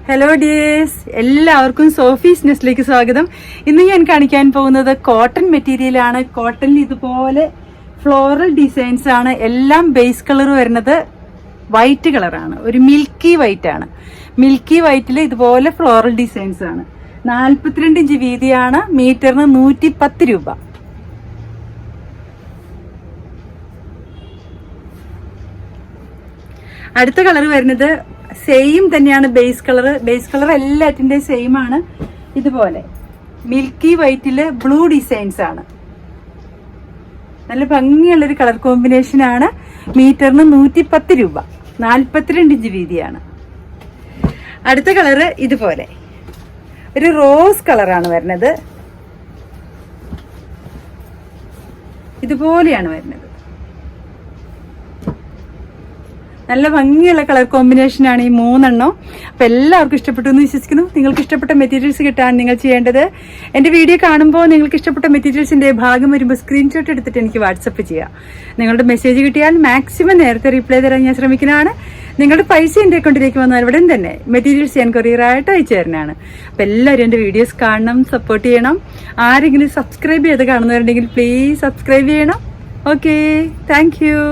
Hello dears, എല്ലാവർക്കും Sophie's നെസ്റ്റിലേക്ക് സ്വാഗതം. ഇന്ന് ഞാൻ കാണിക്കാൻ പോകുന്നത് കോട്ടൺ മെറ്റീരിയലാണ്. കോട്ടണിൽ ഇതുപോലെ ഫ്ലോറൽ ഡിസൈൻസ് ആണ്. എല്ലാം ബേസ് കളർ വരുന്നത് വൈറ്റ് കളറാണ്, ഒരു മിൽക്കി വൈറ്റ് ആണ്. മിൽക്കി വൈറ്റിൽ ഇതുപോലെ ഫ്ലോറൽ ഡിസൈൻസ് ആണ്. 42 ഇഞ്ച് വീതിയാണ്. മീറ്ററിന് 110 രൂപ. അടുത്ത കളർ വരുന്നത് സെയിം തന്നെയാണ്. ബേസ് കളർ എല്ലാറ്റിന്റെയും സെയിം ആണ്. ഇതുപോലെ മിൽക്കി വൈറ്റില് ബ്ലൂ ഡിസൈൻസ് ആണ്. നല്ല ഭംഗിയുള്ളൊരു കളർ കോമ്പിനേഷൻ ആണ്. മീറ്ററിന് 110 രൂപ. 42 ഇഞ്ച് വീതിയാണ്. അടുത്ത കളറ് ഇതുപോലെ ഒരു റോസ് കളറാണ് വരുന്നത്. ഇതുപോലെയാണ് വരുന്നത്. നല്ല ഭംഗിയുള്ള കളർ കോമ്പിനേഷനാണ് ഈ 3 എണ്ണം. അപ്പം എല്ലാവർക്കും ഇഷ്ടപ്പെട്ടു എന്ന് വിശ്വസിക്കുന്നു. നിങ്ങൾക്ക് ഇഷ്ടപ്പെട്ട മെറ്റീരിയൽസ് കിട്ടാൻ നിങ്ങൾ ചെയ്യേണ്ടത്, എൻ്റെ വീഡിയോ കാണുമ്പോൾ നിങ്ങൾക്ക് ഇഷ്ടപ്പെട്ട മെറ്റീരിയൽസിൻ്റെ ഭാഗം വരുമ്പോൾ സ്ക്രീൻഷോട്ട് എടുത്തിട്ട് എനിക്ക് വാട്സപ്പ് ചെയ്യാം. നിങ്ങളുടെ മെസ്സേജ് കിട്ടിയാൽ മാക്സിമം നേരത്തെ റിപ്ലൈ തരാൻ ഞാൻ ശ്രമിക്കുന്നതാണ്. നിങ്ങളുടെ പൈസ എൻ്റെ അക്കൗണ്ടിലേക്ക് വന്നാൽ ഉടൻ തന്നെ മെറ്റീരിയൽസ് ഞാൻ കൊറിയറായിട്ട് അയച്ചു തരുന്നതാണ്. അപ്പം എല്ലാവരും എൻ്റെ വീഡിയോസ് കാണണം, സപ്പോർട്ട് ചെയ്യണം. ആരെങ്കിലും സബ്സ്ക്രൈബ് ചെയ്ത് കാണുന്നവരുണ്ടെങ്കിൽ പ്ലീസ് സബ്സ്ക്രൈബ് ചെയ്യണം. Okay, thank you.